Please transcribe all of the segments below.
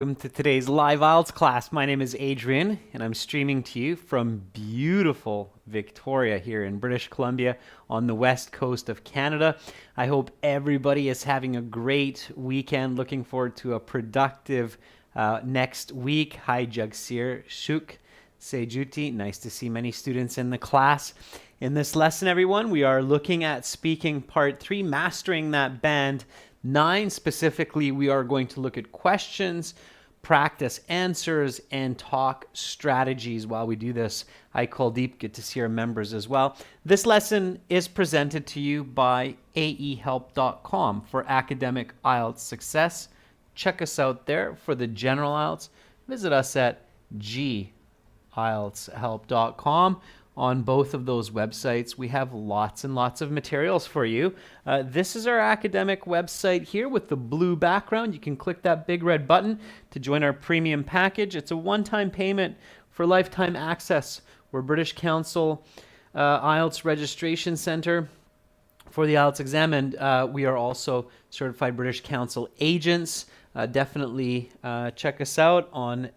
Welcome to today's live IELTS class. My name is Adrian, and I'm streaming to you from beautiful Victoria here in British Columbia on the west coast of Canada. I hope everybody is having a great weekend. Looking forward to a productive next week. Hi, Jagsir Shuk Sejuti. Nice to see many students in the class. In this lesson, everyone, we are looking at speaking part 3, mastering that band 9. Specifically, we are going to look at questions, practice answers, and talk strategies while we do this. Hi, Kuldeep. Good to see our members as well. This lesson is presented to you by aehelp.com for academic IELTS success. Check us out there for the general IELTS. Visit us at ieltshelp.com. On both of those websites, we have lots and lots of materials for you. This is our academic website here with the blue background. You can click that big red button to join our premium package. It's a one-time payment for lifetime access. We're British Council IELTS Registration Center for the IELTS exam, and we are also certified British Council agents. Definitely check us out on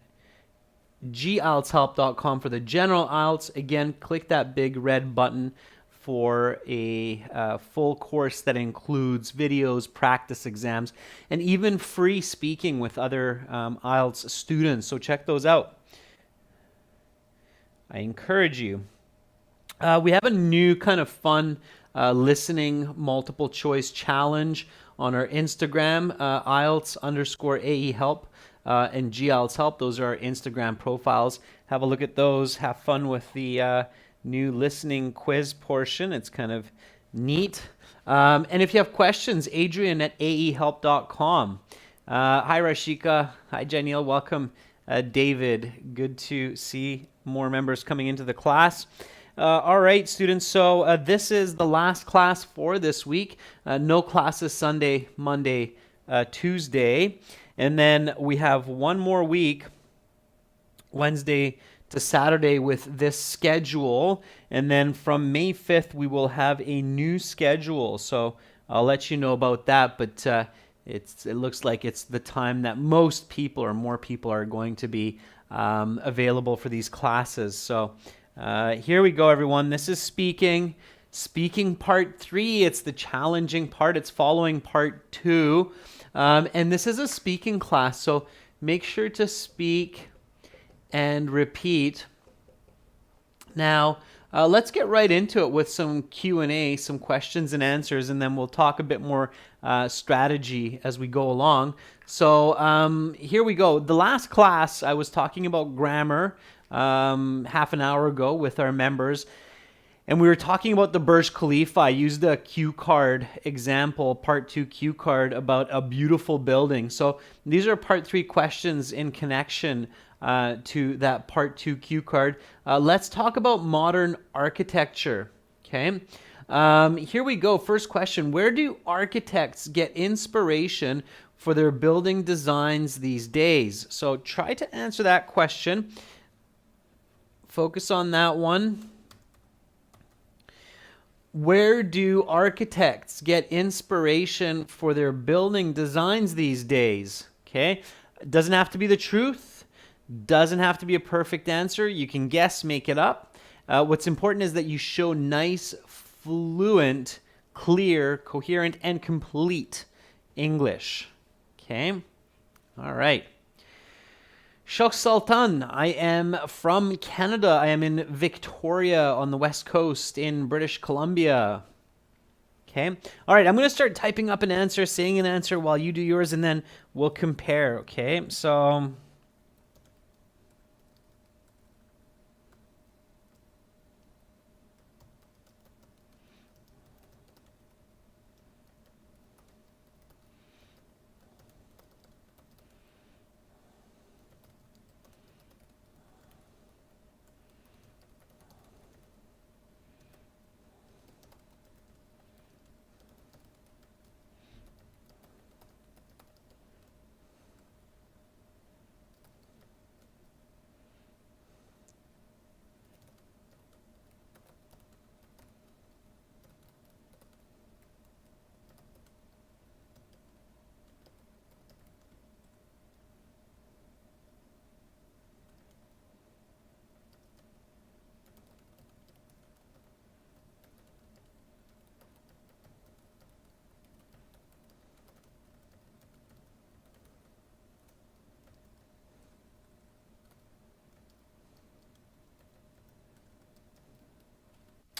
gieltshelp.com for the general IELTS. Again, click that big red button for a full course that includes videos, practice exams, and even free speaking with other IELTS students. So check those out. I encourage you. We have a new kind of fun listening multiple choice challenge on our Instagram, IELTS_AEhelp. And GIELTS Help. Those are our Instagram profiles. Have a look at those. Have fun with the new listening quiz portion. It's kind of neat. And if you have questions, Adrian at aehelp.com. Hi, Rashika. Hi, Janelle. Welcome, David. Good to see more members coming into the class. All right, students. So this is the last class for this week. No classes Sunday, Monday, Tuesday. And then we have one more week, Wednesday to Saturday, with this schedule. And then from May 5th, we will have a new schedule. So I'll let you know about that. But it looks like it's the time that most people or more people are going to be available for these classes. So here we go, everyone. This is speaking part 3. It's the challenging part. It's following part 2. And this is a speaking class, so make sure to speak and repeat. Now, let's get right into it with some Q&A, some questions and answers, and then we'll talk a bit more strategy as we go along. So here we go. The last class, I was talking about grammar half an hour ago with our members. And we were talking about the Burj Khalifa. I used a cue card example, part 2 cue card, about a beautiful building. So these are part 3 questions in connection to that part 2 cue card. Let's talk about modern architecture. Okay. Here we go. First question. Where do architects get inspiration for their building designs these days? So try to answer that question. Focus on that one. Where do architects get inspiration for their building designs these days? Okay, doesn't have to be the truth, doesn't have to be a perfect answer. You can guess, make it up. What's important is that you show nice, fluent, clear, coherent, and complete English. Okay, all right. Shok Sultan, I am from Canada. I am in Victoria on the west coast in British Columbia. Okay. All right, I'm going to start typing up an answer, saying an answer while you do yours, and then we'll compare. Okay, so...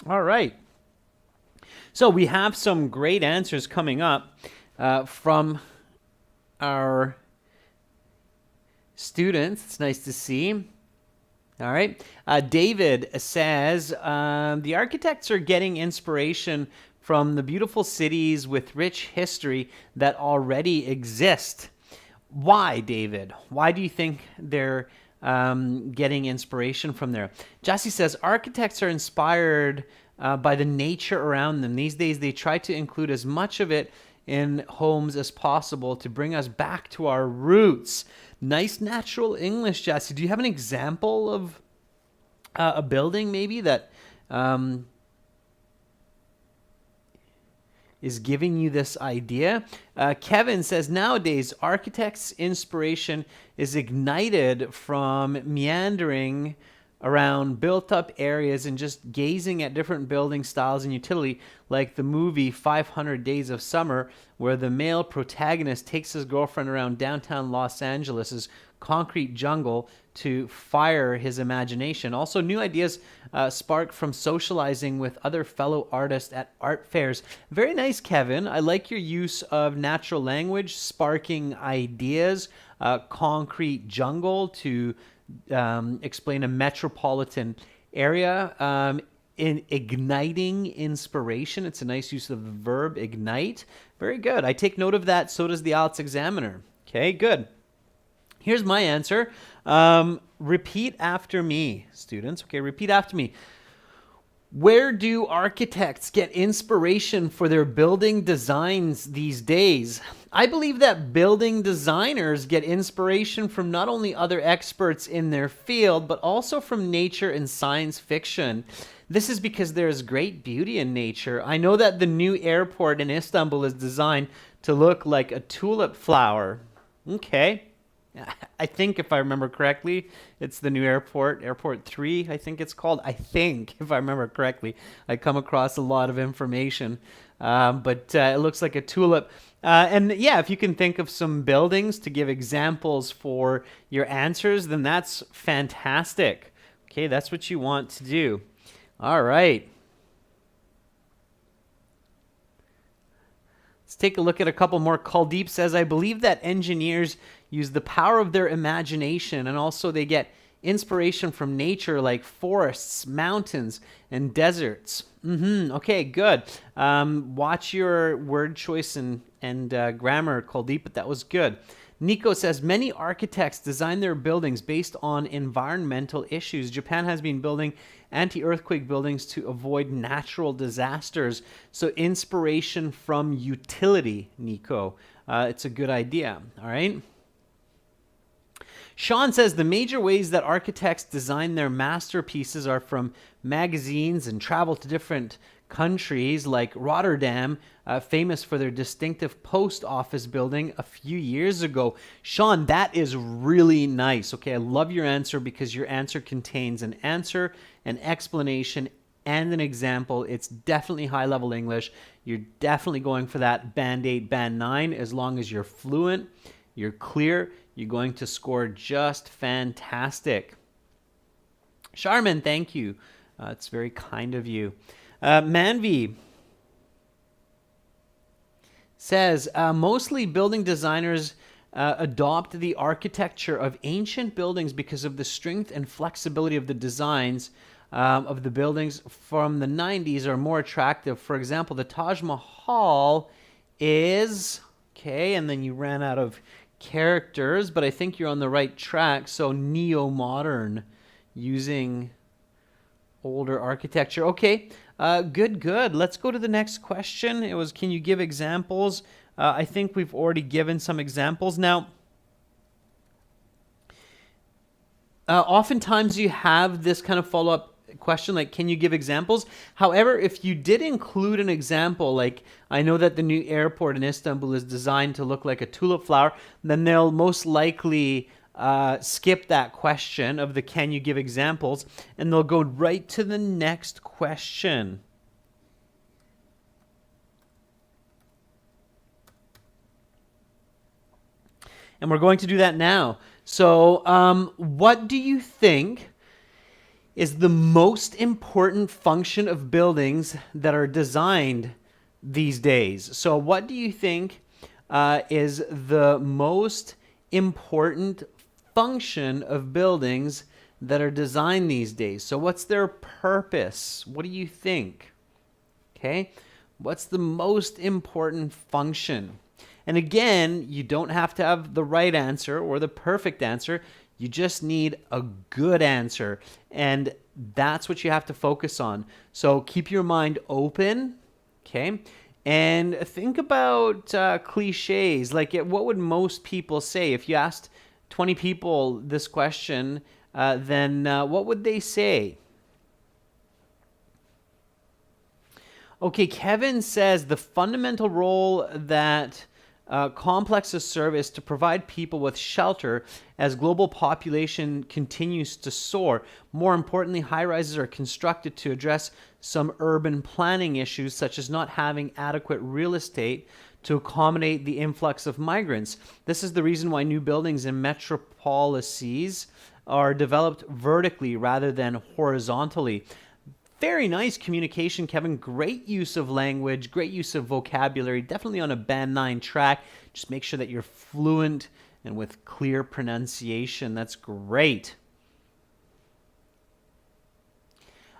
All right. So we have some great answers coming up from our students. It's nice to see. All right. David says the architects are getting inspiration from the beautiful cities with rich history that already exist. Why, David? Why do you think they're getting inspiration from there? Jesse says architects are inspired by the nature around them. These days, they try to include as much of it in homes as possible to bring us back to our roots. Nice natural English, Jesse. Do you have an example of a building maybe that is giving you this idea? Kevin says nowadays architects' inspiration is ignited from meandering around built-up areas and just gazing at different building styles and utility, like the movie 500 Days of Summer, where the male protagonist takes his girlfriend around downtown Los Angeles' concrete jungle to fire his imagination. Also, new ideas spark from socializing with other fellow artists at art fairs. Very nice, Kevin. I like your use of natural language, sparking ideas, concrete jungle to explain a metropolitan area. In igniting inspiration, it's a nice use of the verb ignite. Very good. I take note of that. So does the IELTS examiner. Okay, good. Here's my answer. Repeat after me, students. Okay, repeat after me. Where do architects get inspiration for their building designs these days? I believe that building designers get inspiration from not only other experts in their field, but also from nature and science fiction. This is because there is great beauty in nature. I know that the new airport in Istanbul is designed to look like a tulip flower. Okay. I think, if I remember correctly, it's the new airport, Airport 3, I think it's called. I think, if I remember correctly. I come across a lot of information, but it looks like a tulip. And yeah, if you can think of some buildings to give examples for your answers, then that's fantastic. Okay, that's what you want to do. All right. Let's take a look at a couple more. Kuldeep says, I believe that engineers use the power of their imagination, and also they get inspiration from nature like forests, mountains, and deserts. Okay, good. Watch your word choice and grammar, Kuldeep, but that was good. Nico says, many architects design their buildings based on environmental issues. Japan has been building anti-earthquake buildings to avoid natural disasters. So inspiration from utility, Nico. It's a good idea, all right? Sean says the major ways that architects design their masterpieces are from magazines and travel to different countries, like Rotterdam, famous for their distinctive post office building a few years ago. Sean, that is really nice. Okay, I love your answer because your answer contains an answer, an explanation, and an example. It's definitely high-level English. You're definitely going for that Band 8, Band 9. As long as you're fluent, you're clear, you're going to score just fantastic. Charmin, thank you. It's very kind of you. Manvi says, mostly building designers adopt the architecture of ancient buildings because of the strength and flexibility of the designs of the buildings from the 90s are more attractive. For example, the Taj Mahal is, okay, and then you ran out of characters, but I think you're on the right track. So neo-modern, using older architecture. Okay, good. Let's go to the next question. It was, can you give examples? I think we've already given some examples. Now, oftentimes you have this kind of follow-up question, like, can you give examples? However, if you did include an example, like, I know that the new airport in Istanbul is designed to look like a tulip flower, then they'll most likely skip that question of the can you give examples, and they'll go right to the next question. And we're going to do that now. So what do you think is the most important function of buildings that are designed these days? So, what do you think is the most important function of buildings that are designed these days? So, what's their purpose? What do you think? Okay, what's the most important function? And again, you don't have to have the right answer or the perfect answer. You just need a good answer. And that's what you have to focus on. So keep your mind open, okay? And think about cliches. Like, what would most people say? If you asked 20 people this question, then what would they say? Okay, Kevin says the fundamental role that complexes serve is to provide people with shelter as global population continues to soar. More importantly, high-rises are constructed to address some urban planning issues, such as not having adequate real estate to accommodate the influx of migrants. This is the reason why new buildings in metropolises are developed vertically rather than horizontally. Very nice communication, Kevin. Great use of language, great use of vocabulary. Definitely on a Band 9 track. Just make sure that you're fluent and with clear pronunciation. That's great.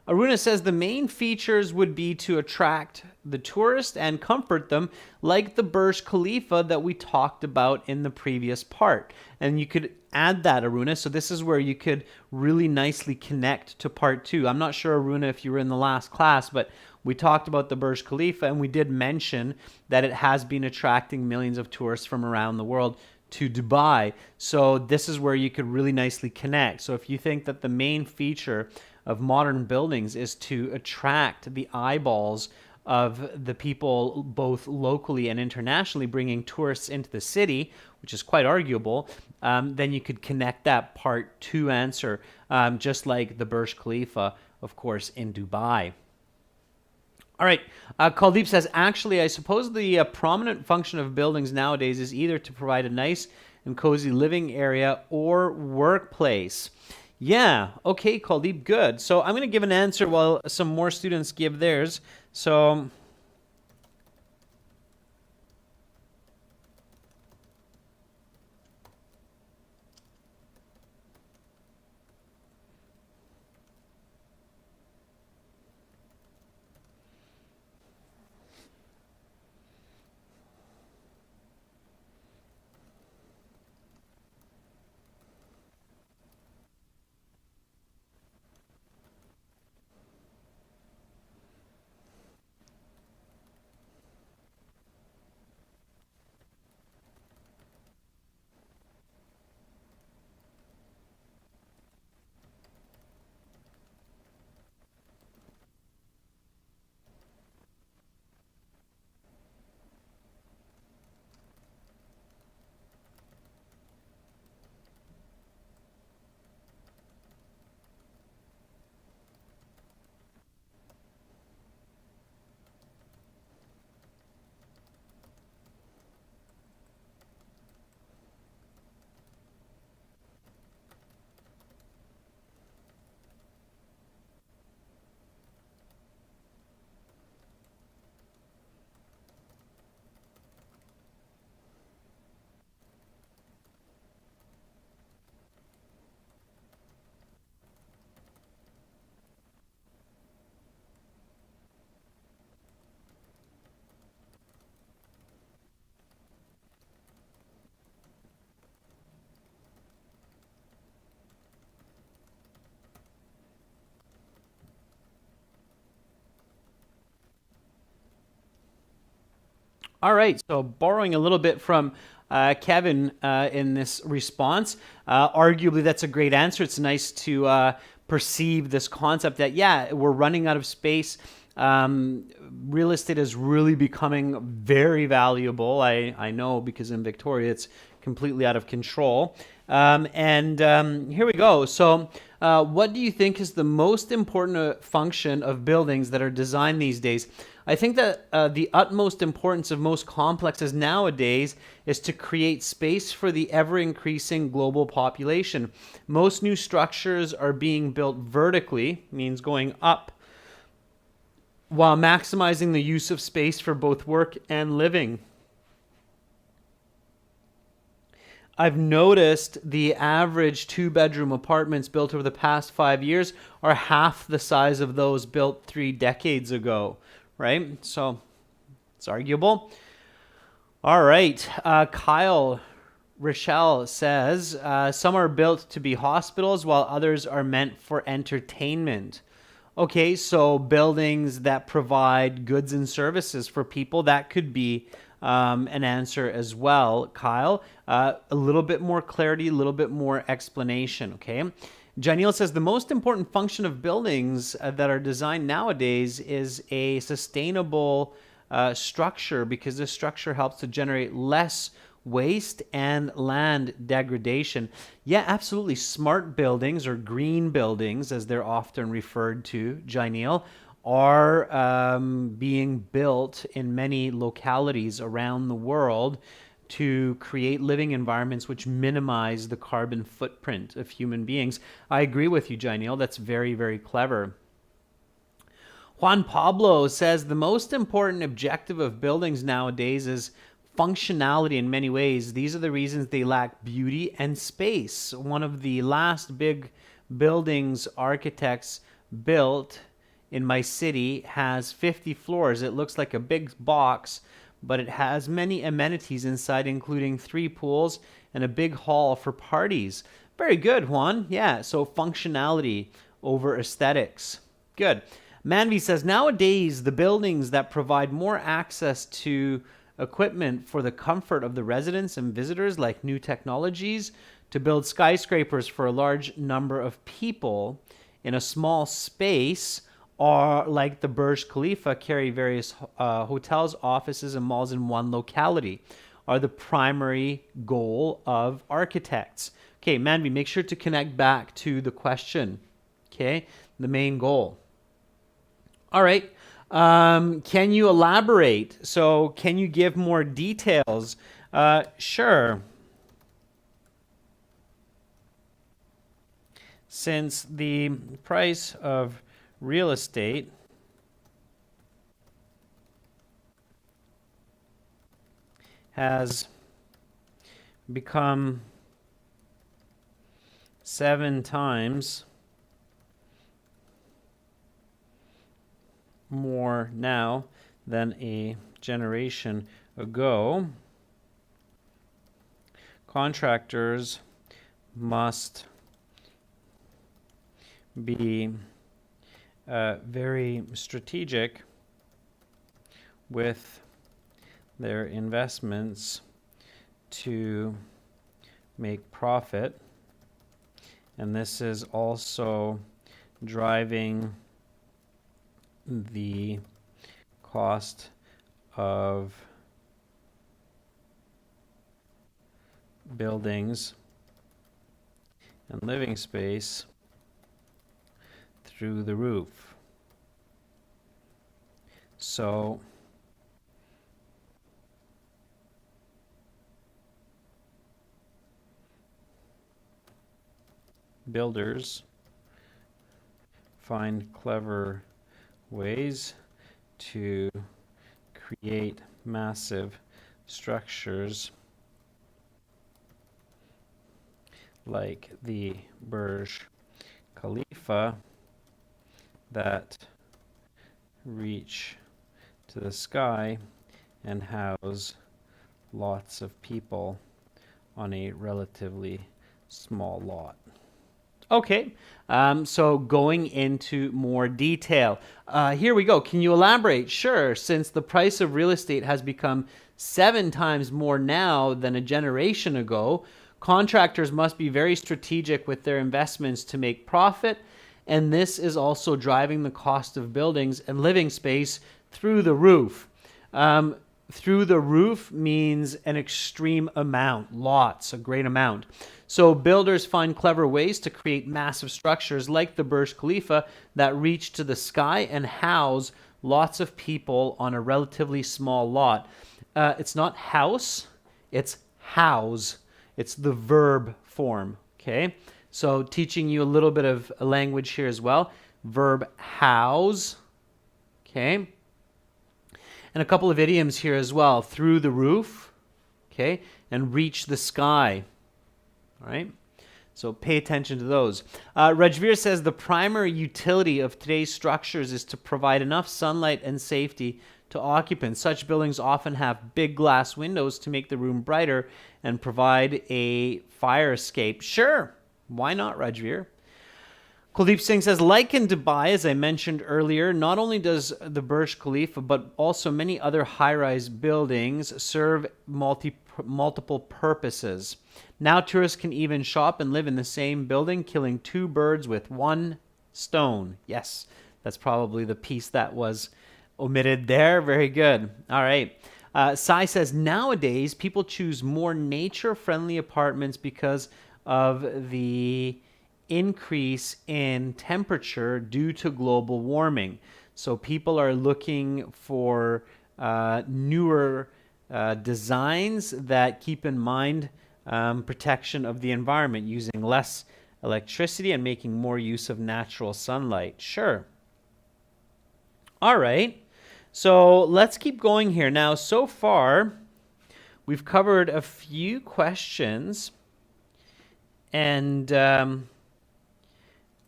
Aruna says the main features would be to attract the tourist and comfort them, like the Burj Khalifa that we talked about in the previous part. And you could add that, Aruna. So this is where you could really nicely connect to part 2. I'm not sure, Aruna, if you were in the last class, but we talked about the Burj Khalifa, and we did mention that it has been attracting millions of tourists from around the world to Dubai. So this is where you could really nicely connect. So if you think that the main feature of modern buildings is to attract the eyeballs of the people both locally and internationally, bringing tourists into the city, which is quite arguable, then you could connect that part 2 answer, just like the Burj Khalifa, of course, in Dubai. All right, Kuldeep says, actually, I suppose the prominent function of buildings nowadays is either to provide a nice and cozy living area or workplace. Yeah, okay, Kuldeep, good. So I'm going to give an answer while some more students give theirs. So all right, so borrowing a little bit from Kevin in this response, arguably that's a great answer. It's nice to perceive this concept that, yeah, we're running out of space. Real estate is really becoming very valuable. I know because in Victoria it's completely out of control. Here we go. So what do you think is the most important function of buildings that are designed these days? I think that the utmost importance of most complexes nowadays is to create space for the ever-increasing global population. Most new structures are being built vertically, means going up, while maximizing the use of space for both work and living. I've noticed the average 2-bedroom apartments built over the past 5 years are half the size of those built 3 decades ago, right? So it's arguable. All right. Kyle Rochelle says, some are built to be hospitals while others are meant for entertainment. Okay, so buildings that provide goods and services for people, that could be an answer as well, Kyle. A little bit more clarity, a little bit more explanation, okay? Janelle says the most important function of buildings that are designed nowadays is a sustainable structure, because this structure helps to generate less waste and land degradation. Yeah, absolutely. Smart buildings, or green buildings, as they're often referred to, Janelle, are being built in many localities around the world to create living environments which minimize the carbon footprint of human beings. I agree with you, Janelle. That's very, very clever. Juan Pablo says the most important objective of buildings nowadays is functionality in many ways. These are the reasons they lack beauty and space. One of the last big buildings architects built in my city has 50 floors. It looks like a big box, but it has many amenities inside, including 3 pools and a big hall for parties. Very good, Juan. Yeah, so functionality over aesthetics. Good. Manvi says, nowadays, the buildings that provide more access to equipment for the comfort of the residents and visitors, like new technologies, to build skyscrapers for a large number of people in a small space, are like the Burj Khalifa, carry various hotels, offices, and malls in one locality, are the primary goal of architects. Okay, Manvi, make sure to connect back to the question, okay, the main goal. All right. Can you elaborate? So can you give more details? Sure. Since the price of real estate has become 7 times more now than a generation ago, contractors must be very strategic with their investments to make profit, and this is also driving the cost of buildings and living space through the roof. So builders find clever ways to create massive structures like the Burj Khalifa that reach to the sky and house lots of people on a relatively small lot. Okay, so going into more detail. Here we go. Can you elaborate? Sure. Since the price of real estate has become 7 times more now than a generation ago, contractors must be very strategic with their investments to make profit, and this is also driving the cost of buildings and living space through the roof. Through the roof means an extreme amount, lots, a great amount. So builders find clever ways to create massive structures like the Burj Khalifa that reach to the sky and house lots of people on a relatively small lot. It's not house, it's house. It's the verb form, okay? So teaching you a little bit of language here as well. Verb house, okay? And a couple of idioms here as well. Through the roof, okay? And reach the sky, all right? So pay attention to those. Rajveer says the primary utility of today's structures is to provide enough sunlight and safety to occupants. Such buildings often have big glass windows to make the room brighter and provide a fire escape. Sure, why not, Rajveer? Kuldeep Singh says, like in Dubai, as I mentioned earlier, not only does the Burj Khalifa, but also many other high-rise buildings serve multiple purposes. Now tourists can even shop and live in the same building, killing two birds with one stone. Yes, that's probably the piece that was omitted there. Very good. All right. Sai says, nowadays, people choose more nature-friendly apartments because of the increase in temperature due to global warming. So people are looking for newer designs that keep in mind protection of the environment, using less electricity and making more use of natural sunlight. Sure. All right. So let's keep going here. Now, so far, we've covered a few questions, and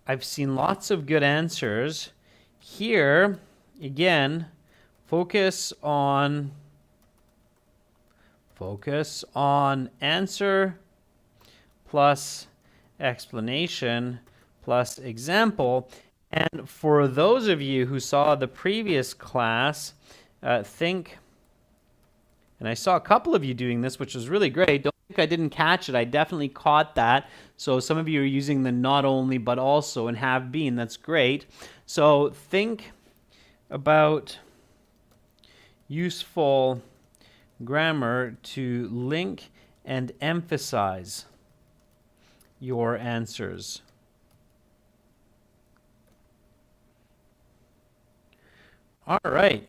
I've seen lots of good answers. Here, again, focus on answer plus explanation plus example. And for those of you who saw the previous class, think, and I saw a couple of you doing this, which was really great. Don't think I didn't catch it. I definitely caught that. So some of you are using the not only, but also and have been. That's great. So think about useful grammar to link and emphasize your answers. All right.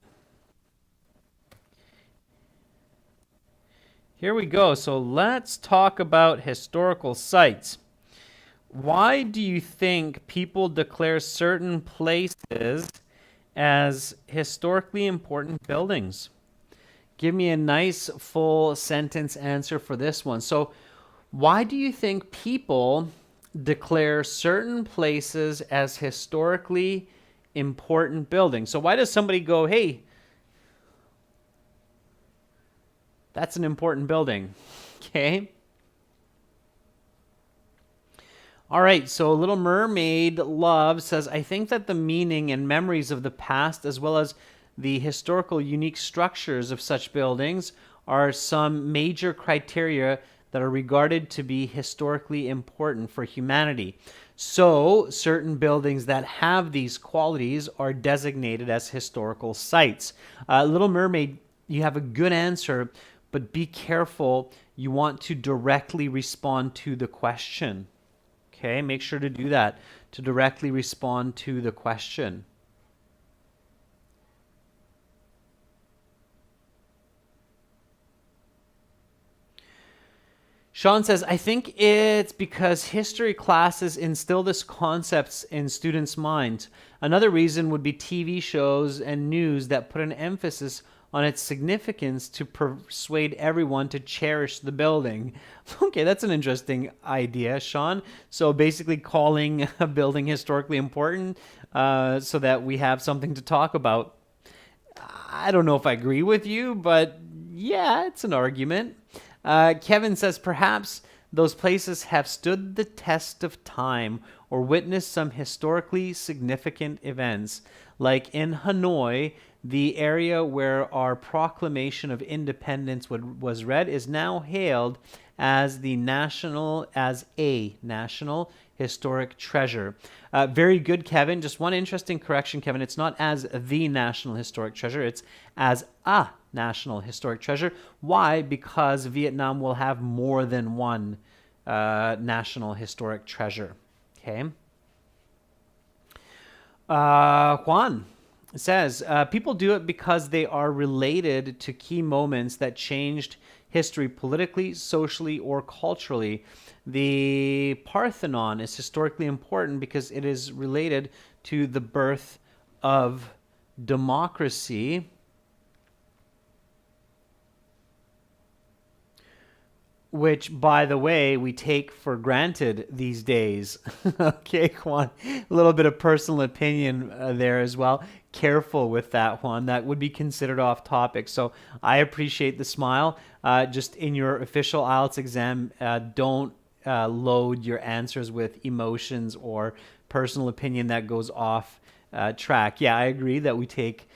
Here we go. So let's talk about historical sites. Why do you think people declare certain places as historically important buildings? Give me a nice full sentence answer for this one. So why do you think people declare certain places as historically important buildings? So why does somebody go, hey, that's an important building? Okay. All right, so Little Mermaid Love says, I think that the meaning and memories of the past, as well as the historical unique structures of such buildings, are some major criteria that are regarded to be historically important for humanity. So, certain buildings that have these qualities are designated as historical sites. Little Mermaid, you have a good answer, but be careful. You want to directly respond to the question. Okay, make sure to do that, to directly respond to the question. Sean says, I think it's because history classes instill this concepts in students' minds. Another reason would be TV shows and news that put an emphasis on its significance to persuade everyone to cherish the building. Okay, that's an interesting idea, Sean. So basically calling a building historically important so that we have something to talk about. I don't know if I agree with you, but yeah, it's an argument. Kevin says, perhaps those places have stood the test of time or witnessed some historically significant events. Like in Hanoi, the area where our Proclamation of Independence was read is now hailed as a national historic treasure. Very good, Kevin. Just one interesting correction, Kevin. It's not as the national historic treasure. It's as a national historic treasure. Why? Because Vietnam will have more than one national historic treasure. Okay. Juan It says, people do it because they are related to key moments that changed history politically, socially, or culturally. The Parthenon is historically important because it is related to the birth of democracy, which, by the way, we take for granted these days. Okay, Juan, a little bit of personal opinion there as well. Careful with that one. That would be considered off topic. So I appreciate the smile. Just in your official IELTS exam, don't load your answers with emotions or personal opinion that goes off track. Yeah, I agree that we take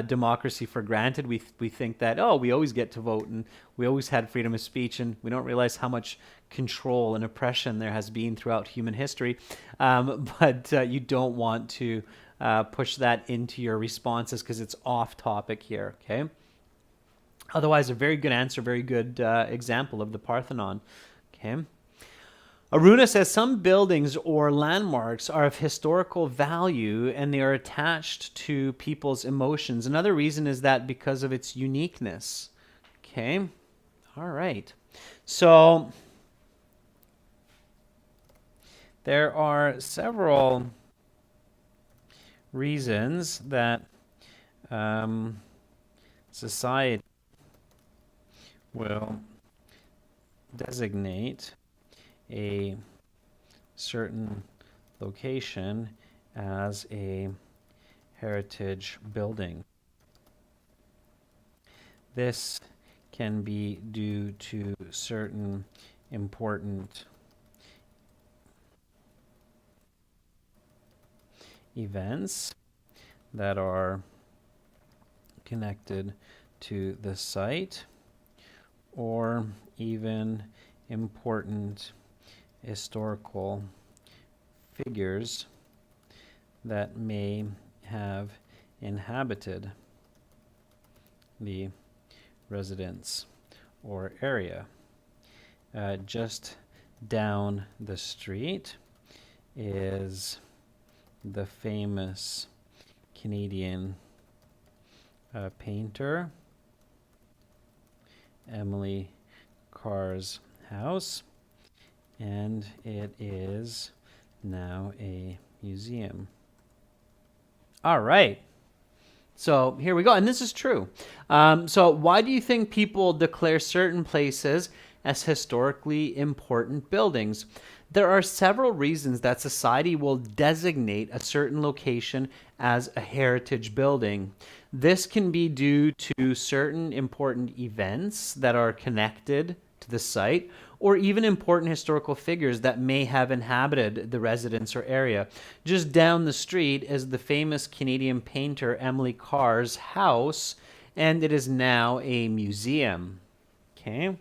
democracy for granted. We think that, oh, we always get to vote and we always had freedom of speech, and we don't realize how much control and oppression there has been throughout human history. But you don't want to push that into your responses because it's off topic here. Okay. Otherwise, a very good answer, very good example of the Parthenon. Okay. Aruna says some buildings or landmarks are of historical value and they are attached to people's emotions. Another reason is that because of its uniqueness. Okay. All right. So there are several reasons that society will designate a certain location as a heritage building. This can be due to certain important events that are connected to the site, or even important historical figures that may have inhabited the residence or area. Just down the street is the famous Canadian painter Emily Carr's house, and it is now a museum. All right. So here we go. And this is true. So why do you think people declare certain places as historically important buildings? There are several reasons that society will designate a certain location as a heritage building. This can be due to certain important events that are connected to the site, or even important historical figures that may have inhabited the residence or area. Just down the street is the famous Canadian painter Emily Carr's house, and it is now a museum. Okay.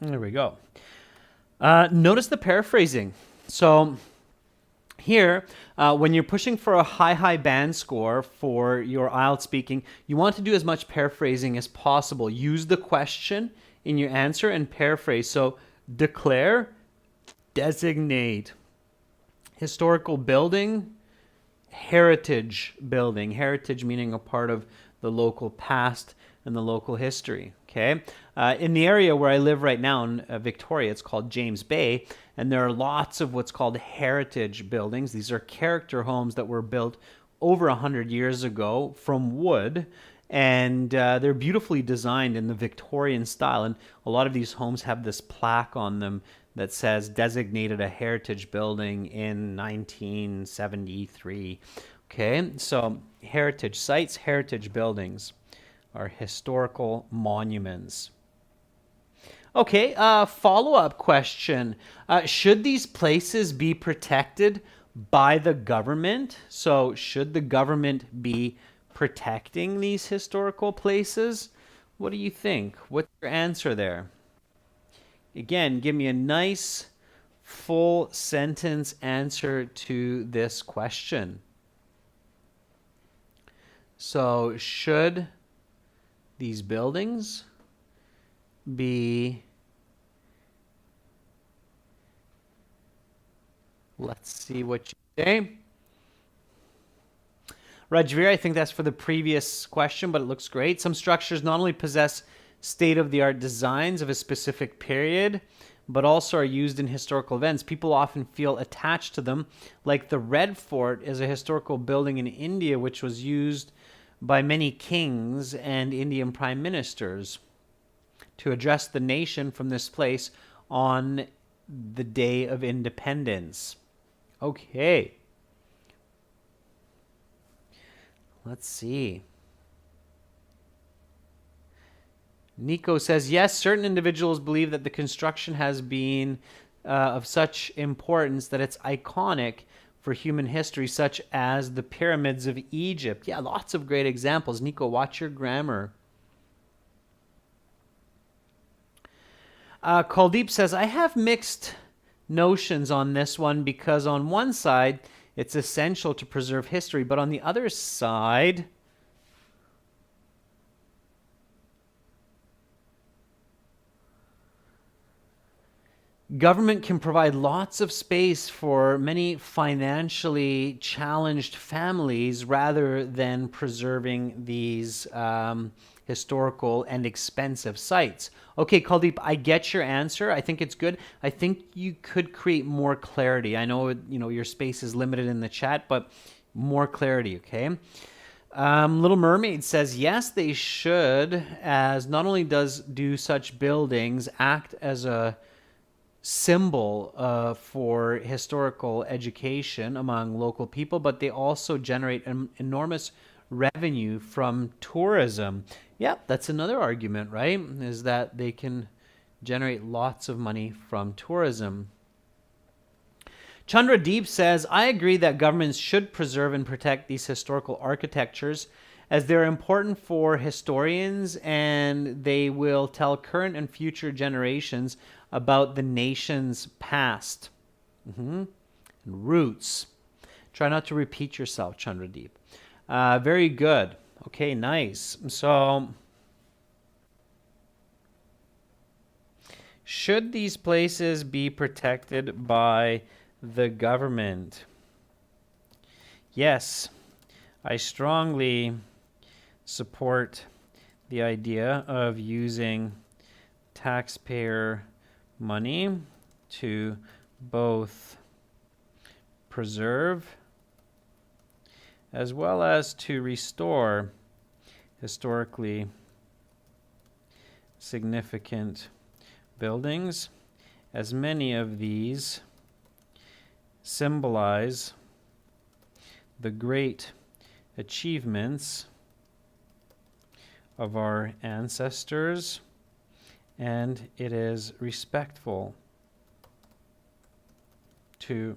There we go. Notice the paraphrasing. So here, when you're pushing for a high band score for your IELTS speaking, you want to do as much paraphrasing as possible. Use the question in your answer and paraphrase. So declare, designate, historical building, heritage building. Heritage meaning a part of the local past and the local history. Okay. In the area where I live right now in Victoria, it's called James Bay, and there are lots of what's called heritage buildings. These are character homes that were built over 100 years ago from wood, and they're beautifully designed in the Victorian style. And a lot of these homes have this plaque on them that says designated a heritage building in 1973. Okay, so heritage sites, heritage buildings are historical monuments. Okay, follow-up question. Should these places be protected by the government? So should the government be protecting these historical places? What do you think? What's your answer there? Again, give me a nice full sentence answer to this question. So should these buildings be, let's see what you say. Rajveer, I think that's for the previous question, but it looks great. Some structures not only possess state-of-the-art designs of a specific period, but also are used in historical events. People often feel attached to them, like the Red Fort is a historical building in India, which was used by many kings and Indian prime ministers to address the nation from this place on the Day of Independence. Okay. Let's see. Nico says, yes, certain individuals believe that the construction has been of such importance that it's iconic for human history, such as the pyramids of Egypt. Yeah, lots of great examples. Nico, watch your grammar. Kuldeep says, I have mixed notions on this one because on one side, it's essential to preserve history, but on the other side, government can provide lots of space for many financially challenged families rather than preserving these historical and expensive sites. Okay, Kuldeep, I get your answer. I think it's good. I think you could create more clarity. I know, your space is limited in the chat, but more clarity, okay? Little Mermaid says, yes, they should, as not only do such buildings act as a symbol for historical education among local people, but they also generate an enormous revenue from tourism. Yeah, that's another argument, right? Is that they can generate lots of money from tourism. Chandra Deep says, I agree that governments should preserve and protect these historical architectures as they're important for historians and they will tell current and future generations about the nation's past and roots. Try not to repeat yourself, Chandra Deep. Very good. Okay, nice. So, should these places be protected by the government? Yes, I strongly support the idea of using taxpayer money to both preserve as well as to restore historically significant buildings, as many of these symbolize the great achievements of our ancestors, and it is respectful to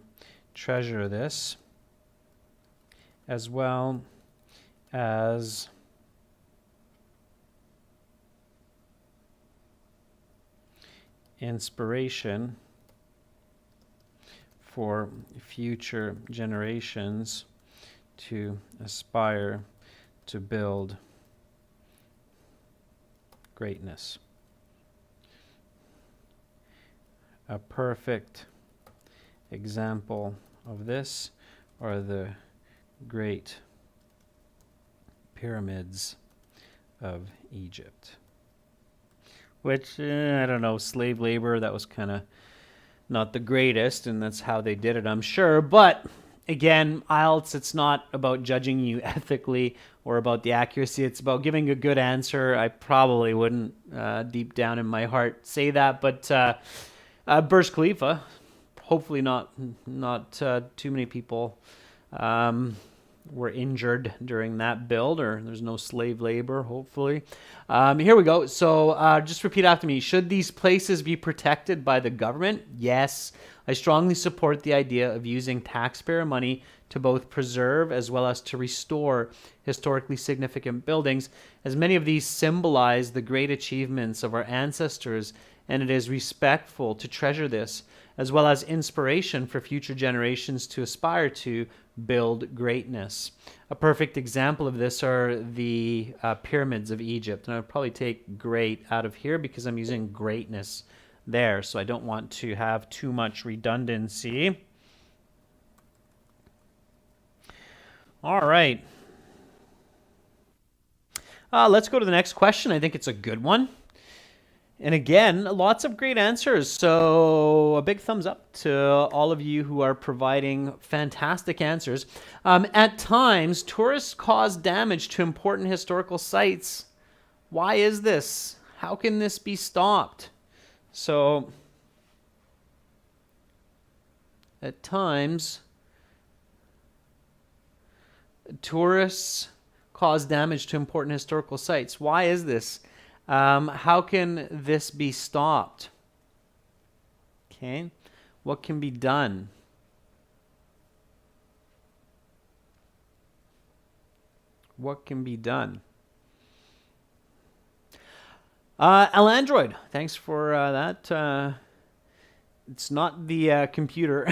treasure this, as well as inspiration for future generations to aspire to build greatness. A perfect example of this are the great pyramids of Egypt. Which, I don't know, slave labor, that was kind of not the greatest, and that's how they did it, I'm sure. But again, IELTS, it's not about judging you ethically or about the accuracy. It's about giving a good answer. I probably wouldn't, deep down in my heart, say that. But Burj Khalifa, hopefully not too many people were injured during that build, or there's no slave labor, hopefully. Here we go. So just repeat after me. Should these places be protected by the government? Yes. I strongly support the idea of using taxpayer money to both preserve as well as to restore historically significant buildings, as many of these symbolize the great achievements of our ancestors, and it is respectful to treasure this, as well as inspiration for future generations to aspire to build greatness. A perfect example of this are the pyramids of Egypt. And I would probably take great out of here because I'm using greatness there. So I don't want to have too much redundancy. All right. Let's go to the next question. I think it's a good one. And again, lots of great answers. So a big thumbs up to all of you who are providing fantastic answers. At times, tourists cause damage to important historical sites. Why is this? How can this be stopped? So at times, tourists cause damage to important historical sites. Why is this? How can this be stopped? Okay, what can be done? What can be done? Android, thanks for that. It's not the computer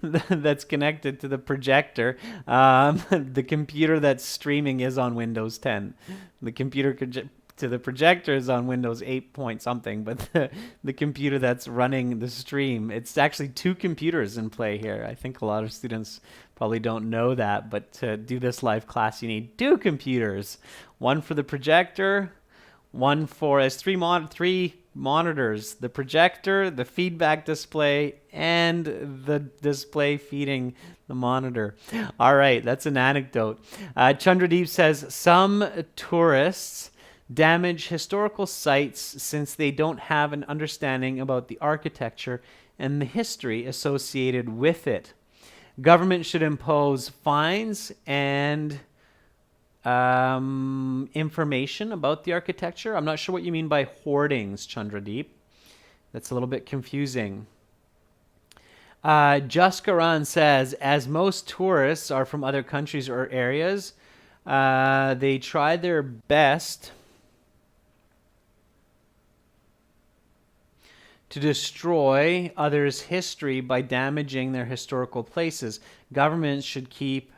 that's connected to the projector. The computer that's streaming is on Windows 10. The computer to the projector is on Windows 8 point something, but the computer that's running the stream, it's actually two computers in play here. I think a lot of students probably don't know that, but to do this live class, you need two computers. One for the projector, one for, as three monitors, the projector, the feedback display, and the display feeding the monitor. All right, that's an anecdote. Chandradeep says, some tourists damage historical sites since they don't have an understanding about the architecture and the history associated with it. Government should impose fines and information about the architecture. I'm not sure what you mean by hoardings, Chandradeep. That's a little bit confusing. Jaskaran says, as most tourists are from other countries or areas, they try their best to destroy others' history by damaging their historical places. Governments should keep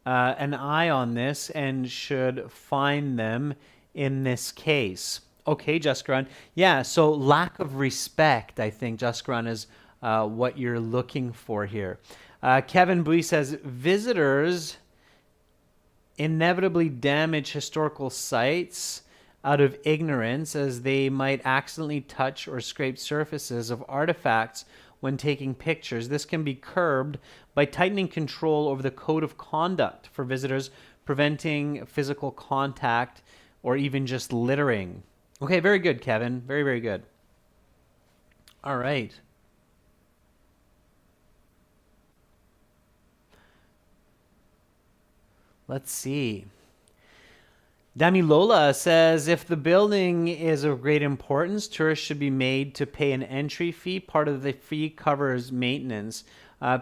an eye on this and should fine them in this case. Okay, Jaskaran. Yeah, so lack of respect, I think, Jaskaran, is what you're looking for here. Kevin Bui says, visitors inevitably damage historical sites out of ignorance, as they might accidentally touch or scrape surfaces of artifacts when taking pictures. This can be curbed by tightening control over the code of conduct for visitors, preventing physical contact or even just littering. Okay, very good, Kevin. Very, very good. All right. Let's see. Damilola says, if the building is of great importance, tourists should be made to pay an entry fee. Part of the fee covers maintenance.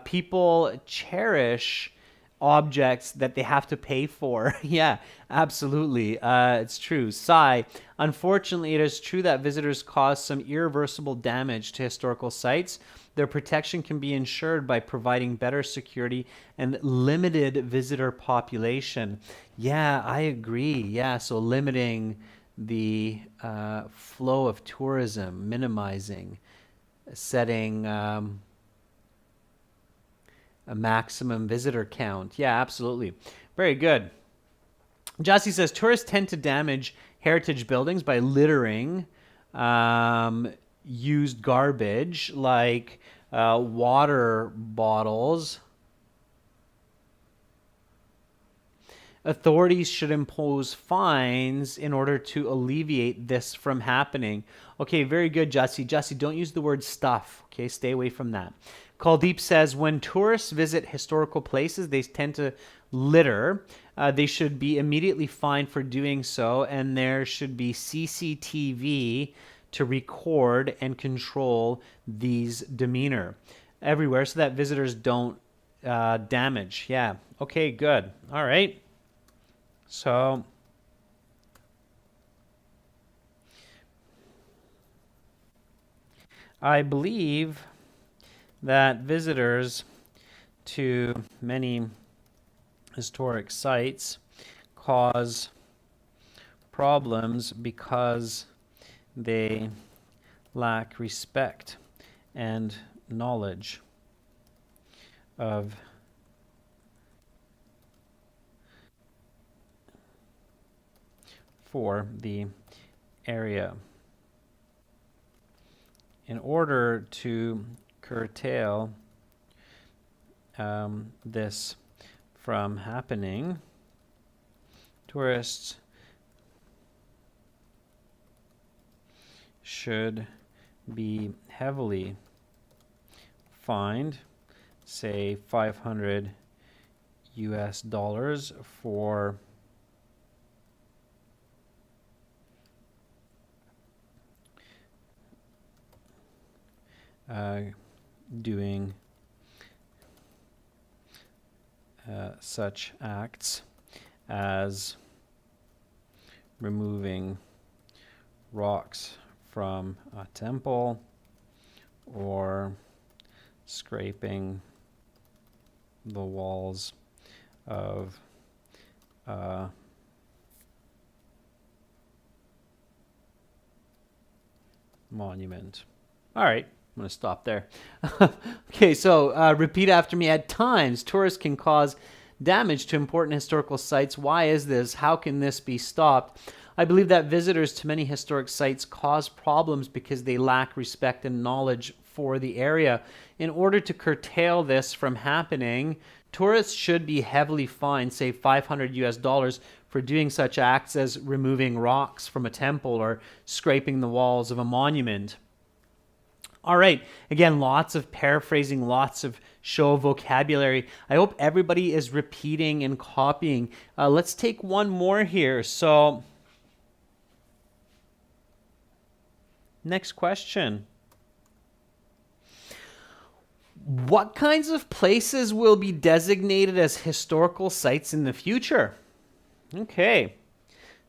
People cherish objects that they have to pay for. Yeah, absolutely. It's true. Sai, unfortunately, it is true that visitors cause some irreversible damage to historical sites. Their protection can be ensured by providing better security and limited visitor population. Yeah, I agree. Yeah, so limiting the flow of tourism, minimizing, setting a maximum visitor count. Yeah, absolutely. Very good. Jassy says, tourists tend to damage heritage buildings by littering used garbage like water bottles. Authorities should impose fines in order to alleviate this from happening. Okay, very good, Jassy. Jassy, don't use the word stuff. Okay, stay away from that. Kuldeep says, when tourists visit historical places, they tend to litter. They should be immediately fined for doing so, and there should be CCTV to record and control these demeanor everywhere so that visitors don't damage. Yeah. Okay, good. All right. So I believe that visitors to many historic sites cause problems because they lack respect and knowledge of for the area. In order to curtail this from happening, tourists should be heavily fined, say $500 for doing such acts as removing rocks from a temple or scraping the walls of a monument. All right. I'm going to stop there. Okay, so repeat after me. At times, tourists can cause damage to important historical sites. Why is this? How can this be stopped? I believe that visitors to many historic sites cause problems because they lack respect and knowledge for the area. In order to curtail this from happening, tourists should be heavily fined, say $500 for doing such acts as removing rocks from a temple or scraping the walls of a monument. All right. Again, lots of paraphrasing, lots of show vocabulary. I hope everybody is repeating and copying. Let's take one more here. So, next question. What kinds of places will be designated as historical sites in the future? Okay.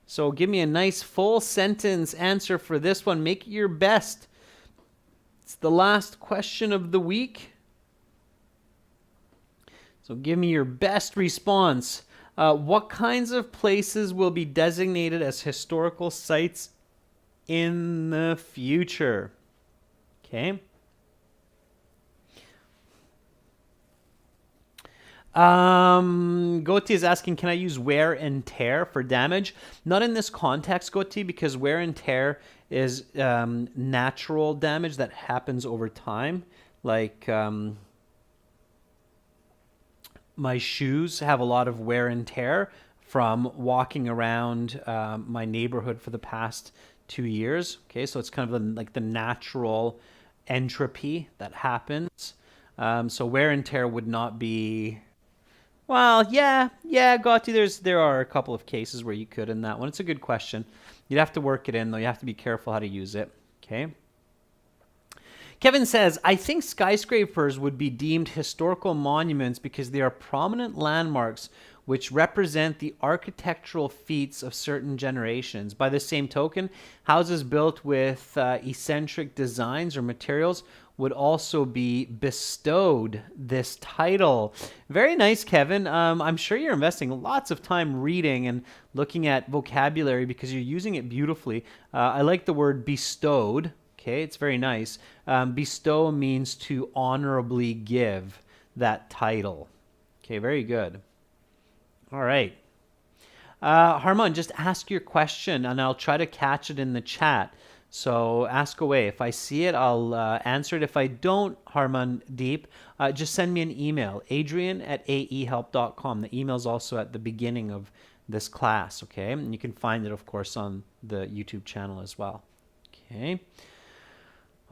So, give me a nice full sentence answer for this one. Make it your best. It's the last question of the week. So give me your best response. What kinds of places will be designated as historical sites in the future? Okay. Goti is asking, can I use wear and tear for damage? Not in this context, Goti, because wear and tear is natural damage that happens over time. Like my shoes have a lot of wear and tear from walking around my neighborhood for the past 2 years. Okay, so it's kind of like the natural entropy that happens. So wear and tear would not be... Well, yeah, Gotti, there are a couple of cases where you could in that one. It's a good question. You'd have to work it in, though. You have to be careful how to use it. Okay. Kevin says, I think skyscrapers would be deemed historical monuments because they are prominent landmarks which represent the architectural feats of certain generations. By the same token, houses built with eccentric designs or materials would also be bestowed this title. Very nice, Kevin. I'm sure you're investing lots of time reading and looking at vocabulary because you're using it beautifully. I like the word bestowed. Okay, it's very nice. Bestow means to honorably give that title. Okay, very good. All right. Harman, just ask your question and I'll try to catch it in the chat. So ask away. If I see it, I'll answer it. If I don't, Harman Deep, just send me an email, adrian@aehelp.com. The email's also at the beginning of this class, okay? And you can find it, of course, on the YouTube channel as well. Okay.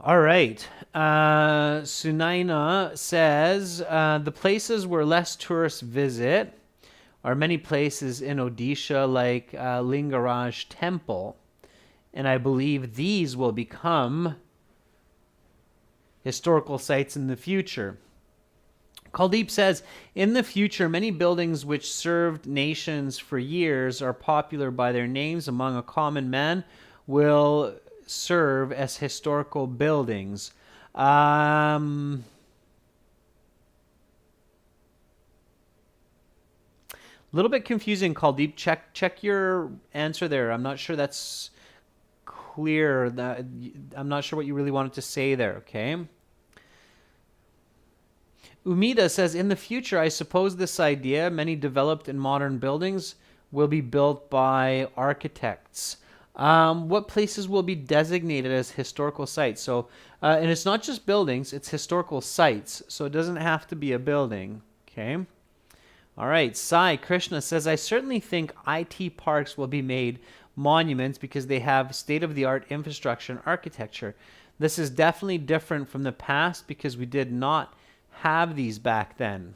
All right. Sunaina says, the places where less tourists visit are many places in Odisha like Lingaraj Temple. And I believe these will become historical sites in the future. Kuldeep says, in the future, many buildings which served nations for years are popular by their names among a common man will serve as historical buildings. little bit confusing, Kuldeep. Check your answer there. I'm not sure that's clear. I'm not sure what you really wanted to say there, okay? Umida says, in the future, I suppose this idea, many developed in modern buildings, will be built by architects. What places will be designated as historical sites? So, and it's not just buildings, it's historical sites. So it doesn't have to be a building, okay? All right, Sai Krishna says, I certainly think IT parks will be made monuments because they have state-of-the-art infrastructure and architecture. This is definitely different from the past because we did not have these back then.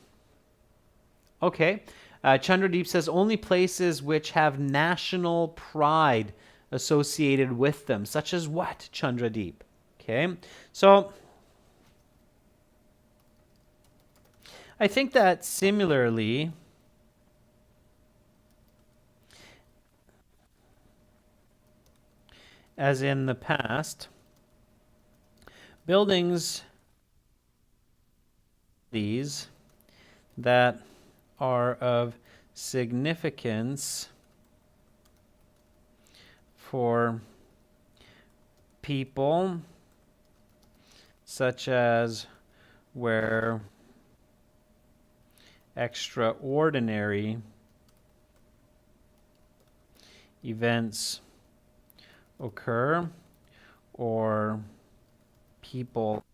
Okay. Chandradeep says, only places which have national pride associated with them. Such as what, Chandradeep? Okay. So I think that similarly, as in the past, buildings these that are of significance for people, such as where extraordinary events occur or people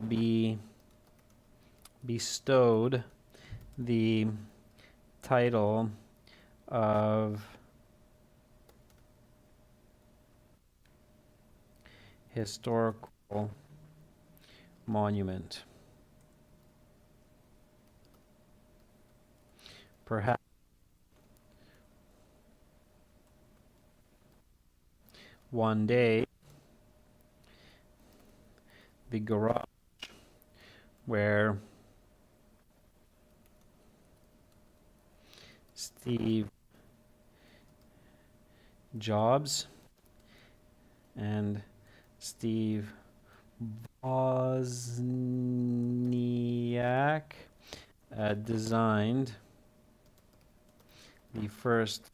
be bestowed the title of historical monument. Perhaps one day the garage where Steve Jobs and Steve Wozniak designed the first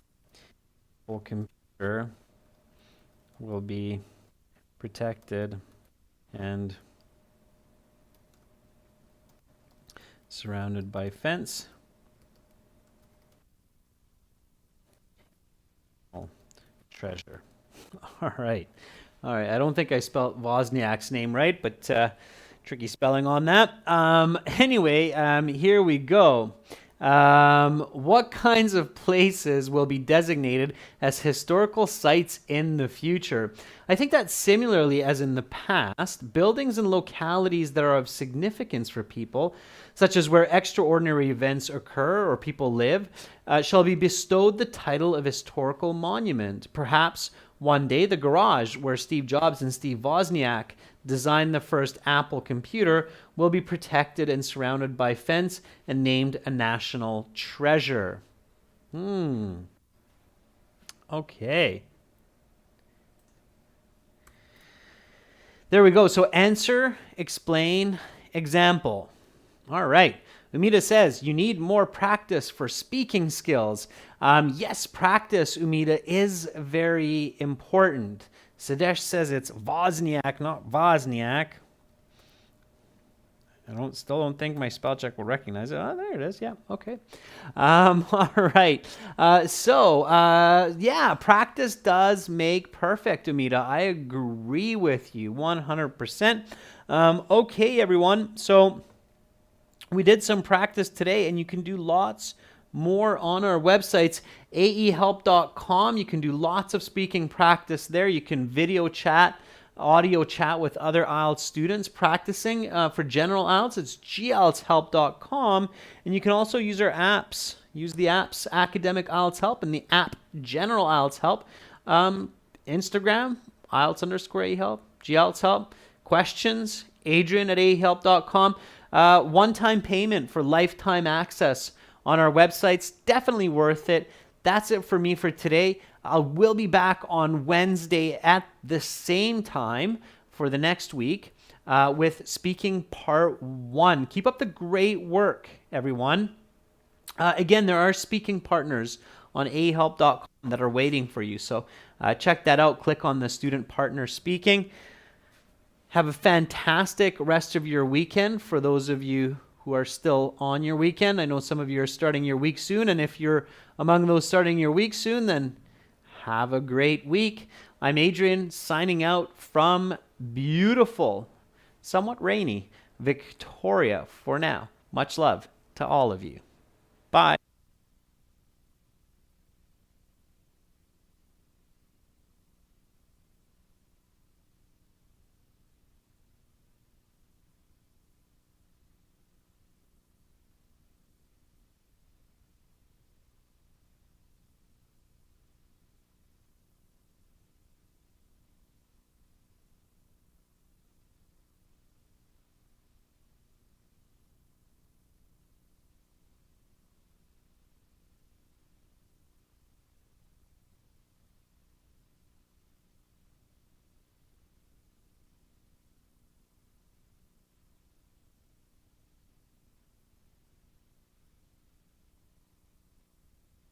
full computer will be protected and surrounded by fence. Treasure. All right. I don't think I spelled Wozniak's name right, but tricky spelling on that. Anyway, here we go. What kinds of places will be designated as historical sites in the future? I think that similarly as in the past, buildings and localities that are of significance for people, such as where extraordinary events occur or people live, shall be bestowed the title of historical monument. Perhaps one day the garage where Steve Jobs and Steve Wozniak designed the first Apple computer will be protected and surrounded by fence and named a national treasure. Okay. There we go. So answer, explain, example. All right. Umida says, you need more practice for speaking skills. Yes, practice, Umida, is very important. Sadesh says it's Wozniak, not Wozniak. I still don't think my spell check will recognize it. Oh, there it is. Yeah, okay. All right. Yeah, practice does make perfect, Umida. I agree with you 100%. Okay, everyone. So we did some practice today, and you can do lots more on our websites, aehelp.com. You can do lots of speaking practice there. You can video chat, audio chat with other IELTS students practicing. For general IELTS, it's gieltshelp.com. And you can also use our apps. Use the apps Academic IELTS Help and the app General IELTS Help. Instagram, IELTS_AHelp, GIELTS Help. Questions, Adrian at aehelp.com. One-time payment for lifetime access on our websites. Definitely worth it. That's it for me for today. I will be back on Wednesday at the same time for the next week with speaking part 1. Keep up the great work, everyone. Again, there are speaking partners on ahelp.com that are waiting for you. So check that out. Click on the student partner speaking. Have a fantastic rest of your weekend. For those of you who are still on your weekend, I know some of you are starting your week soon. And if you're among those starting your week soon, then have a great week. I'm Adrian, signing out from beautiful, somewhat rainy Victoria for now. Much love to all of you. Bye.